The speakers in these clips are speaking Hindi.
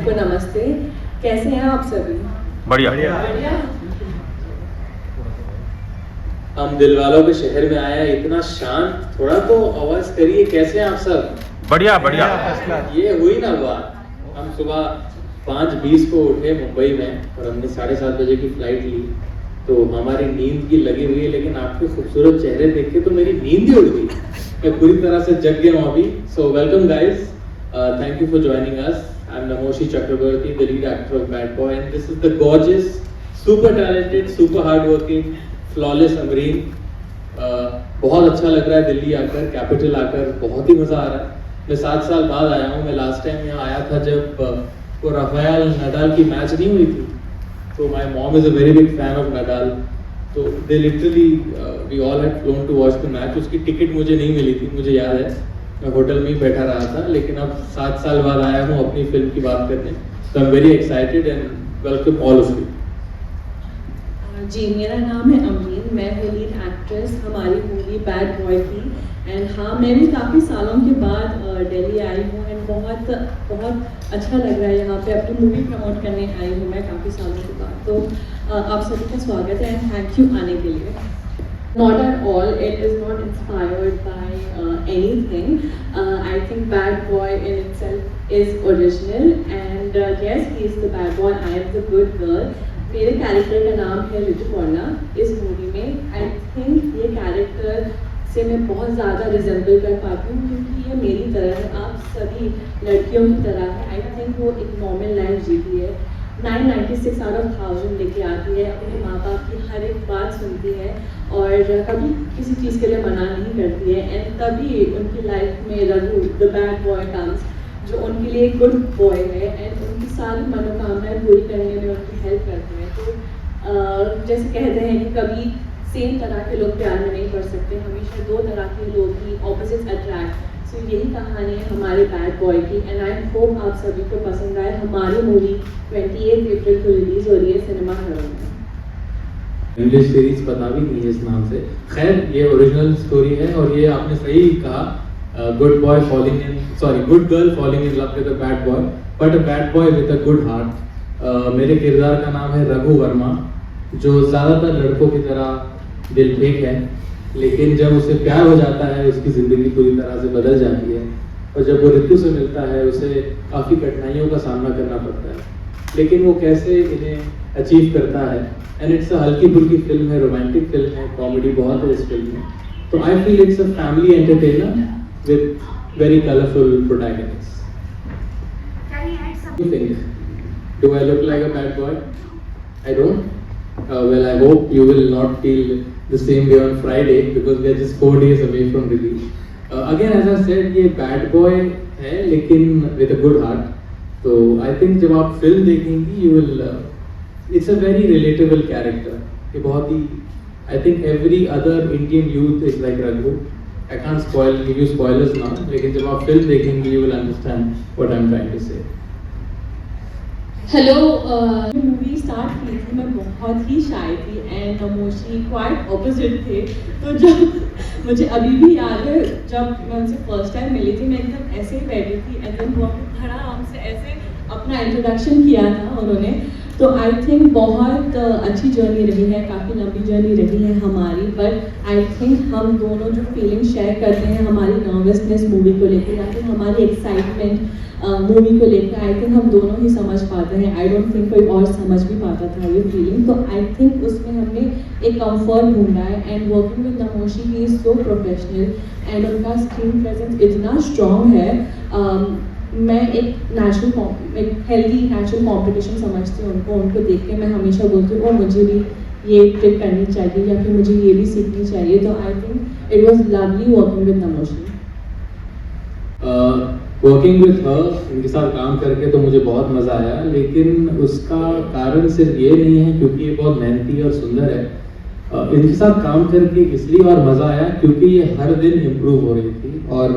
को नमस्ते। कैसे हैं आप सभी? बढ़िया। हम दिलवालों के शहर में आए हैं, इतना शांत, थोड़ा तो आवाज करिए। कैसे हैं आप सब? बढ़िया बढ़िया। ये हुई ना बात। हम सुबह 5:20 को उठे मुंबई में और हमने 7:30 बजे की फ्लाइट ली, तो हमारी नींद की लगी हुई है, लेकिन आपके खूबसूरत चेहरे देख के तो मेरी नींद ही उड़ गई। मैं पूरी तरह से जग गया हूँ अभी। So welcome guys, thank you for joining us. I am Namoshi Chakraborty, the lead actor of bad boy, and this is the gorgeous, super talented, super hard working, flawless Amreen. बहुत अच्छा लग रहा है दिल्ली आकर, कैपिटल आकर, बहुत ही मजा आ रहा है। मैं 7 साल बाद आया हूँ। मैं लास्ट टाइम यहाँ आया था जब वो राफेल नडाल की मैच नहीं हुई थी। तो my mom is a very big fan of Nadal, तो they literally we all had flown to watch the match. उसकी टिकट मुझे नहीं मिली थी, मुझे याद है, मैं होटल में ही बैठा रहा था। लेकिन अब 7 साल बाद आया हूँ अपनी फिल्म की बात करने। So I am very excited and welcome all of you. जी, मेरा नाम है अमरीन, मैं हूँ लीड एक्ट्रेस हमारी मूवी बैड बॉय की। एंड हाँ, मैं भी काफ़ी सालों के बाद दिल्ली आई हूँ एंड बहुत अच्छा लग रहा है यहाँ पे अपनी मूवी प्रमोट करने आई हूँ मैं काफ़ी सालों के बाद। तो आप सभी का स्वागत है एंड थैंक यू आने के लिए। Not at all, it is not inspired by anything. I think Bad Boy in itself is original and yes, he is the bad boy, I am the good girl. मेरे कैरेक्टर का नाम है ऋतुपर्णा इस मूवी में। आई थिंक ये कैरेक्टर से मैं बहुत ज़्यादा रिजेंबल कर पाती हूँ क्योंकि ये मेरी तरह है, आप सभी लड़कियों की तरह है। आई थिंक वो एक नॉर्मल लाइफ जीती है, 996 आउट ऑफ 1000 लेके आती है, अपने माँ बाप की हर एक बात सुनती है और कभी किसी चीज़ के लिए मना नहीं करती है। एंड तभी उनकी लाइफ में Raghu the bad boy comes, जो उनके लिए एक गुड बॉय है एंड उनकी सारी मनोकामनाएं पूरी करने में उनकी हेल्प करते हैं। तो जैसे कहते हैं कि कभी सेम तरह के लोग प्यार में नहीं पड़ सकते, हमेशा 2 तरह के लोग ही ऑपोजिट अट्रैक्ट। सो यही कहानी है हमारे बैड बॉय की एंड आई होप आप सभी को पसंद आए। हमारी मूवी 28 अप्रैल को रिलीज हो रही है सिनेमा घरों में। इंग्लिश सीरीज पता भी नहीं है इस नाम से। खैर, ये ओरिजिनल स्टोरी है और ये आपने सही कहा, good boy falling in, sorry, good girl falling in love with a bad boy, but a bad boy with a good heart. मेरे किरदार का नाम है रघु वर्मा, जो ज़्यादातर लड़कों की तरह दिल फेंक है, लेकिन जब उसे प्यार हो जाता है उसकी ज़िंदगी पूरी तरह से बदल जाती है। और जब वो ऋतु से मिलता है उसे काफ़ी कठिनाइयों का सामना करना पड़ता है, लेकिन वो कैसे इन्हें अचीव करता है। एंड इट्स अ हल्की फुल्की फिल्म है, रोमांटिक फिल्म है, कॉमेडी बहुत है इस फिल्म में। तो I feel it's a family entertainer with very colorful protagonists. Can you add What do something? you think? Do I look like a bad boy? I don't? Well, I hope you will not feel the same way on Friday because we are just 4 days away from release. Again, as I said, ये bad boy है लेकिन with a good heart. तो I think जब आप फिल्म देखेंगी, you will, it's a very relatable character. ये बहुत ही, I think every other Indian youth is like Raghu. I can't give you spoilers now, लेकिन जब आप फिल्म देखेंगे you will understand what I'm trying to say. Hello, movie start की थी मैं बहुत ही शाय थी एंड नमोशी क्वाइट ऑपोजिट थे। तो जब मुझे अभी भी याद है जब मैं उनसे फर्स्ट टाइम मिली थी, मैं एकदम ऐसे ही बैठी थी एंड देन बहुत धड़ाम से ऐसे अपना इंट्रोडक्शन किया था उन्होंने। तो आई थिंक बहुत अच्छी जर्नी रही है, काफ़ी लंबी जर्नी रही है हमारी, बट आई थिंक हम दोनों जो फीलिंग शेयर करते हैं, हमारी नर्वसनेस मूवी को लेकर या फिर हमारी एक्साइटमेंट मूवी को लेकर, आई थिंक हम दोनों ही समझ पाते हैं। आई डोंट थिंक कोई और समझ भी पाता था ये फीलिंग। तो आई थिंक उसमें हमने एक कंफर्ट ढूंढा है and working with Namoshi he is so professional and उनका स्क्रीन प्रेजेंस इतना स्ट्रॉन्ग है। मैं एक हेल्दी नेचुरल कॉम्पिटिशन समझती हूँ उनको देख के। मैं हमेशा बोलती हूँ मुझे भी ये ट्रिक करनी चाहिए या फिर मुझे ये भी सीखनी चाहिए। तो I think it was lovely working with Namoshi. Working with her, इनके साथ काम करके तो मुझे बहुत मज़ा आया, लेकिन उसका कारण सिर्फ ये नहीं है क्योंकि ये बहुत मेहनती और सुंदर है। इनके साथ काम करके इसलिए और मज़ा आया क्योंकि ये हर दिन इम्प्रूव हो रही थी और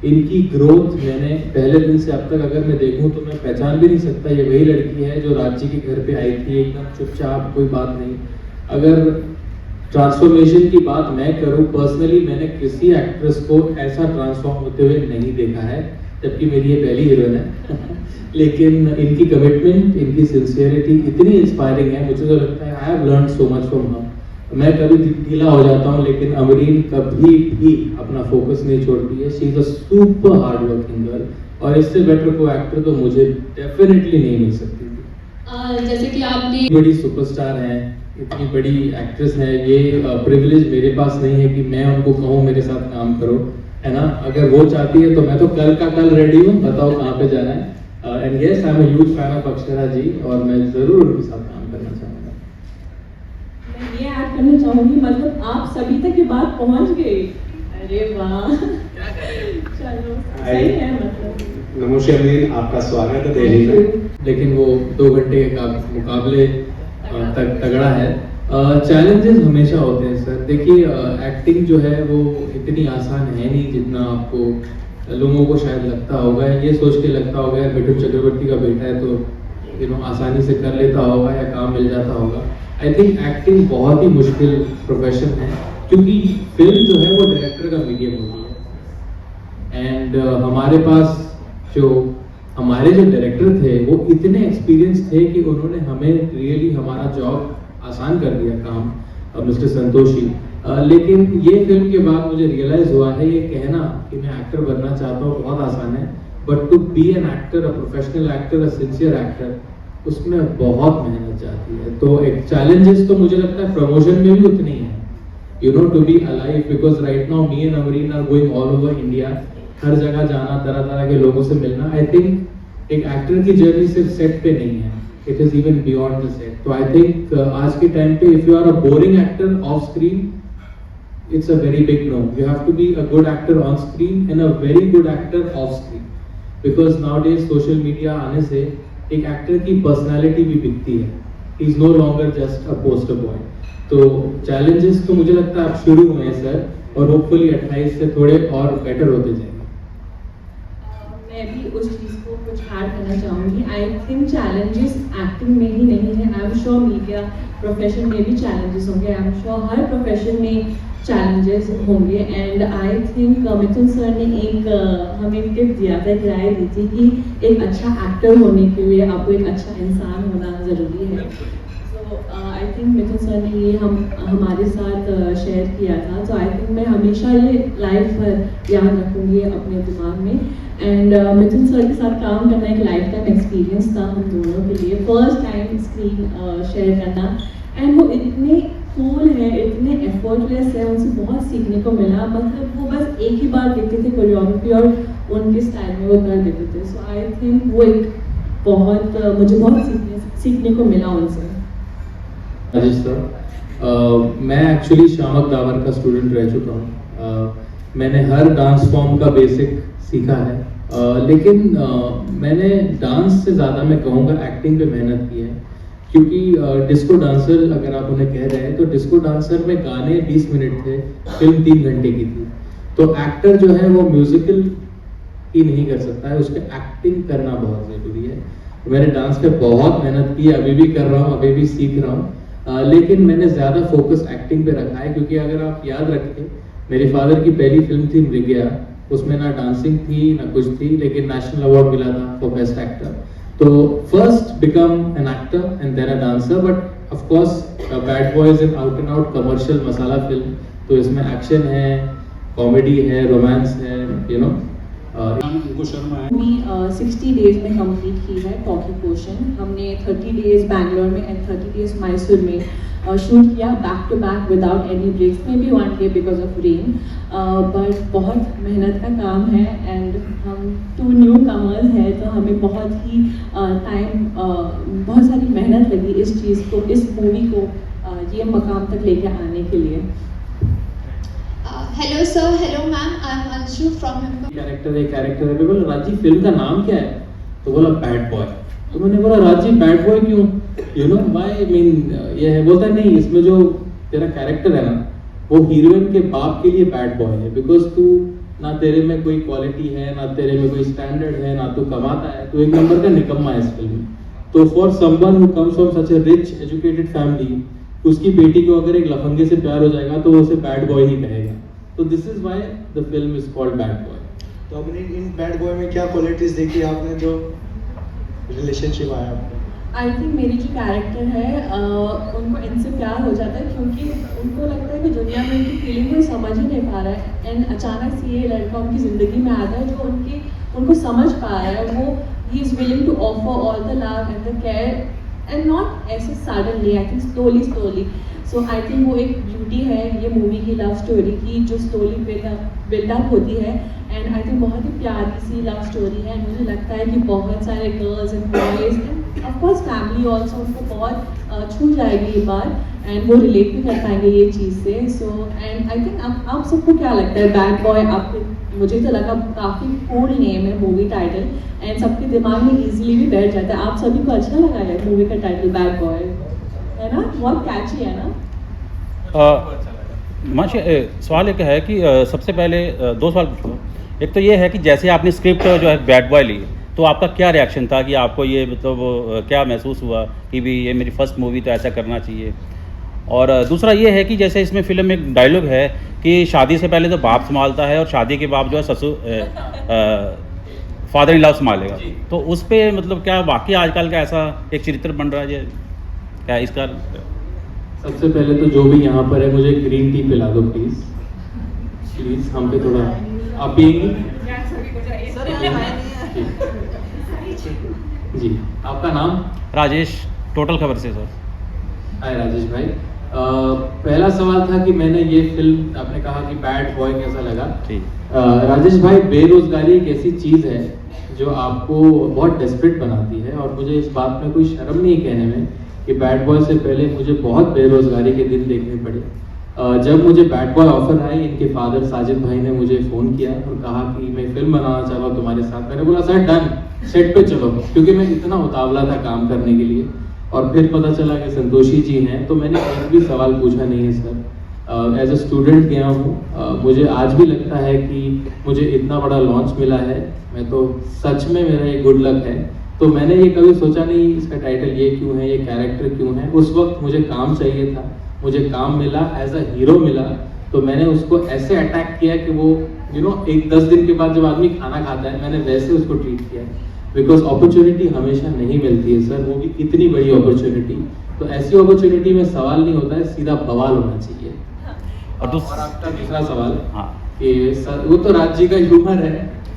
इनकी ग्रोथ मैंने पहले दिन से अब तक अगर मैं देखूं तो मैं पहचान भी नहीं सकता ये वही लड़की है जो राज्य के घर पे आई थी, एकदम चुपचाप, कोई बात नहीं। अगर ट्रांसफॉर्मेशन की बात मैं करूं, पर्सनली मैंने किसी एक्ट्रेस को ऐसा ट्रांसफॉर्म होते हुए नहीं देखा है। जबकि मेरी ये पहली हीरोइन है लेकिन इनकी कमिटमेंट, इनकी सिंसियरिटी इतनी इंस्पायरिंग है, मुझे तो लगता है I have learn so much from her. मैं कभी ढीला हो जाता हूँ लेकिन अमरीन कभी भी अपना फोकस नहीं छोड़ती है। She is a super hard working girl और इससे बेटर को एक्टर तो मुझे डेफिनेटली नहीं मिल सकती थी। जैसे कि आपने बड़ी सुपरस्टार हैं, इतनी बड़ी एक्ट्रेस है, ये प्रिविलेज मेरे पास नहीं है कि मैं उनको कहूँ मेरे साथ काम करो, है ना। अगर वो चाहती है तो मैं तो कल का कल रेडी हूँ, बताओ कहाँ पे जाना है। And yes, I am a huge fan of Akshara ji और मैं जरूर उनके साथ काम करना चाहूँगा। मैं ये ऐड करना चाहूँगी, मतलब आप सभी तक ये बात पहुँच गई। अरे वाह, चलो सही है। मतलब नमोशी अमीन, आपका स्वागत है दिल्ली में। लेकिन वो 2 घंटे के मुकाबले तक तगड़ा है। चैलेंजेस हमेशा होते हैं सर। देखिए एक्टिंग जो है वो इतनी आसान है नहीं जितना आपको लोगों को शायद लगता होगा। ये सोच के लगता होगा यार मिठुन चक्रवर्ती का बेटा है तो आसानी से कर लेता होगा या काम मिल जाता होगा। आई थिंक एक्टिंग बहुत ही मुश्किल प्रोफेशन है क्योंकि फिल्म जो है वो डायरेक्टर का मीडियम होती है। एंड हमारे पास हमारे जो डायरेक्टर थे वो इतने एक्सपीरियंस थे कि उन्होंने हमें रियली हमारा जॉब आसान कर दिया काम, मिस्टर संतोषी। लेकिन ये फिल्म के बाद मुझे रियलाइज हुआ है ये कहना कि मैं एक्टर बनना चाहता हूँ बहुत आसान है, but to be an actor, a professional actor, a sincere actor, उसमें बहुत मेहनत जाती है। तो एक चैलेंजेस तो मुझे लगता है प्रमोशन में भी उतनी है, you know, to be alive, because right now me and Amreen are going all over India, हर जगह जाना, तरह तरह के लोगों से मिलना। आई थिंक एक एक्टर की जर्नी सिर्फ सेट पे नहीं है, it is even beyond the set. तो आई थिंक आज के टाइम पे if you are a boring actor off screen, it's a very big no. You have to be a good actor on screen and a very good actor off screen, because nowadays social media आने से एक एक्टर की पर्सनालिटी भी बिकती है। He is no longer just a poster boy. तो challenges तो मुझे लगता है अब शुरू हुए हैं सर, और होपफुली 28 से थोड़े और बेटर होते जाएंगे। मैं भी उस चीज़ को कुछ ऐड करना चाहूँगी। आई थिंक चैलेंजेस एक्टिंग में ही नहीं है, I am sure media profession में भी चैलेंजेस होंगे, I am sure her profession में चैलेंजेस होंगे। And I think Mithun sir ने एक हमें टिप दिया था, एक राय दी थी कि एक अच्छा एक्टर होने के लिए आपको एक अच्छा इंसान होना ज़रूरी है। सो आई थिंक मिथुन सर ने ये हमारे साथ शेयर किया था। तो आई थिंक मैं हमेशा ये लाइफ भर याद रखूँगी अपने दिमाग में। एंड मिथुन सर के साथ काम करना एक लाइफ टाइम एक्सपीरियंस था हम दोनों के लिए, फर्स्ट टाइम स्क्रीन शेयर करना। एंड वो इतने कूल है, इतने एफर्टलेस है, उनसे बहुत सीखने को मिला। मतलब वो बस एक ही बार देखते थे कोरियोग्राफी और उनके स्टाइल में वो कर देते थे। सो आई थिंक वो एक मुझे बहुत सीखने को मिला उनसे। राजेश सर, मैं एक्चुअली शामक दावर का स्टूडेंट रह चुका हूँ। मैंने हर डांस फॉर्म का बेसिक सीखा है, लेकिन मैंने डांस से ज़्यादा मैं कहूँगा एक्टिंग पे मेहनत की है। क्योंकि डिस्को डांसर अगर आप उन्हें कह रहे हैं तो डिस्को डांसर में गाने 20 मिनट थे, फिल्म 3 घंटे की थी। तो एक्टर जो है वो म्यूजिकल ही नहीं कर सकता है, उसके एक्टिंग करना बहुत ज़रूरी है। मैंने डांस पे बहुत मेहनत की, अभी भी कर रहा हूँ, अभी भी सीख रहा हूँ, लेकिन मैंने ज़्यादा फोकस एक्टिंग पे रखा है। क्योंकि अगर आप याद रखें, मेरे फादर की पहली फिल्म थी मृगया, उसमें ना डांसिंग थी ना कुछ थी, लेकिन नेशनल अवार्ड मिला था फॉर बेस्ट एक्टर। तो first become an actor and then a dancer, but of course bad boys in out and out commercial masala film, तो इसमें एक्शन है, कॉमेडी है, रोमांस है, यू नो। भी 60 डेज में कंप्लीट की है टॉकी पोर्शन। हमने 30 डेज बैंगलोर में एंड 30 डेज मैसूर में शूट किया back to back without any breaks, maybe 1 day because of rain. But बहुत मेहनत का काम है एंड हम 2 न्यू कमर्स हैं, तो हमें बहुत ही बहुत सारी मेहनत लगी इस चीज़ को, इस मूवी को ये मकाम तक लेके आने के लिए। Hello sir, hello ma'am, I am Anshu from character है, बोला राजीव फिल्म का नाम क्या है? तो बोला बैड बॉय। तो मैंने बोला राजीव बैड बॉय क्यों, you know why, I mean ये है। बोलता नहीं, इसमें जो तेरा कैरेक्टर है ना वो हीरोइन के बाप के लिए बैड बॉय है, बिकॉज तू ना तेरे में कोई क्वालिटी है, ना तेरे में कोई स्टैंडर्ड है, ना तू कमाता है, तो एक नंबर का निकम्मा है इस फिल्म में। तो for someone who comes from such a rich educated family, उसकी बेटी को अगर एक लफंगे से प्यार हो जाएगा तो वो उसे बैड बॉय ही कहेगा। तो this is why the film is called bad boy. तो अपनी इन बैड बॉय में क्या क्वालिटीज देखी आपने जो रिलेशनशिप आया आपको? आई थिंक मेरी जो कैरेक्टर है उनको इनसे प्यार हो जाता है क्योंकि उनको लगता है कि दुनिया में उनकी फीलिंग कोई समझ ही नहीं पा रहा है एंड अचानक से ये लड़का उनकी ज़िंदगी में आता है जो उनको समझ पा रहा है। वो ही is willing to offer all the love and the care and not ऐसे suddenly, I think slowly. So I think वो एक ब्यूटी है ये मूवी की लव स्टोरी की जो स्लोली बिल्डअप होती है एंड आई थिंक बहुत ही प्यारी सी लव स्टोरी है। मुझे लगता है कि बहुत सारे girls and boys and of course family also उनको बहुत छू जाएगी ये बात एंड वो रिलेट भी कर पाएंगे ये चीज़ से। सो एंड आई थिंक आप सबको क्या लगता है बैड बॉय? आपको मुझे तो लगा काफ़ी कूल नेम है मूवी टाइटल एंड सबके दिमाग में इजीली भी बैठ जाता है। आप सभी को अच्छा लगा है मूवी का टाइटल बैड बॉय, है ना? बहुत कैची है ना? माशा सवाल एक है कि सबसे पहले दो सवाल पूछूँ। एक तो ये है कि जैसे आपने स्क्रिप्ट जो है बैड बॉय ली तो आपका क्या रिएक्शन था कि आपको ये मतलब क्या महसूस हुआ कि भी ये मेरी फर्स्ट मूवी तो ऐसा करना चाहिए? और दूसरा ये है कि जैसे इसमें फिल्म में एक डायलॉग है कि शादी से पहले तो बाप संभालता है और शादी के बाद जो है ससुर फादर इन लॉ संभालेगा, तो उस पर मतलब क्या वाकई आजकल का ऐसा एक चरित्र बन रहा है क्या इसका? सबसे पहले तो जो भी यहाँ पर है मुझे ग्रीन टी पिला दो प्लीज हम पे थोड़ा। आप पिएंगी? जी, आपका नाम? राजेश, टोटल खबर से सर। हाय राजेश भाई, पहला सवाल था कि मैंने ये फिल्म, आपने कहा कि बैड बॉय कैसा लगा। राजेश भाई, बेरोजगारी एक ऐसी चीज़ है जो आपको बहुत डेस्परेट बनाती है और मुझे इस बात में कोई शर्म नहीं कहने में कि बैड बॉय से पहले मुझे बहुत बेरोजगारी के दिन देखने पड़े। जब मुझे बैड बॉय ऑफर आई, इनके फादर साजिद भाई ने मुझे फ़ोन किया और कहा कि मैं फिल्म बनाना चाह रहा हूँ तुम्हारे साथ। मैंने बोला सर डन, सेट पे चलो, क्योंकि मैं इतना उतावला था काम करने के लिए। और फिर पता चला कि संतोषी जी हैं, तो मैंने एक भी सवाल पूछा नहीं है सर। एज अ स्टूडेंट गया हूँ, मुझे आज भी लगता है कि मुझे इतना बड़ा लॉन्च मिला है, मैं तो सच में मेरा ये गुड लक है। तो मैंने ये कभी सोचा नहीं इसका टाइटल ये क्यों है, ये कैरेक्टर क्यों है। उस वक्त मुझे काम चाहिए था, मुझे काम मिला, एज अ हीरो मिला, तो मैंने उसको ऐसे अटैक किया कि वो एक 10 दिन के बाद जब आदमी खाना खाता है, मैंने वैसे उसको ट्रीट किया। बिकॉज अपॉर्चुनिटी हमेशा नहीं मिलती है सर, वो भी इतनी बड़ी अपॉर्चुनिटी। तो ऐसी अपॉर्चुनिटी में सवाल नहीं होता है, सीधा बवाल होना चाहिए। और आपका दूसरा सवाल कि सर, वो तो राज जी का ह्यूमर है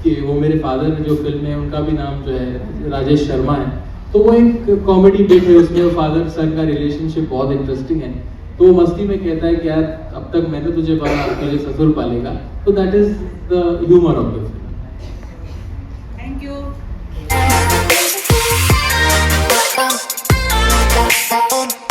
कि वो मेरे फादर जो फिल्म है उनका भी नाम जो है राजेश शर्मा है, तो वो एक कॉमेडी बिट है, उसमें फादर सन का रिलेशनशिप बहुत इंटरेस्टिंग है। तो वो मस्ती में कहता है कि यार अब तक मैंने तुझे पाला, अब तुझे ससुर पालेगा। तो that is the humour of the film. Thank you.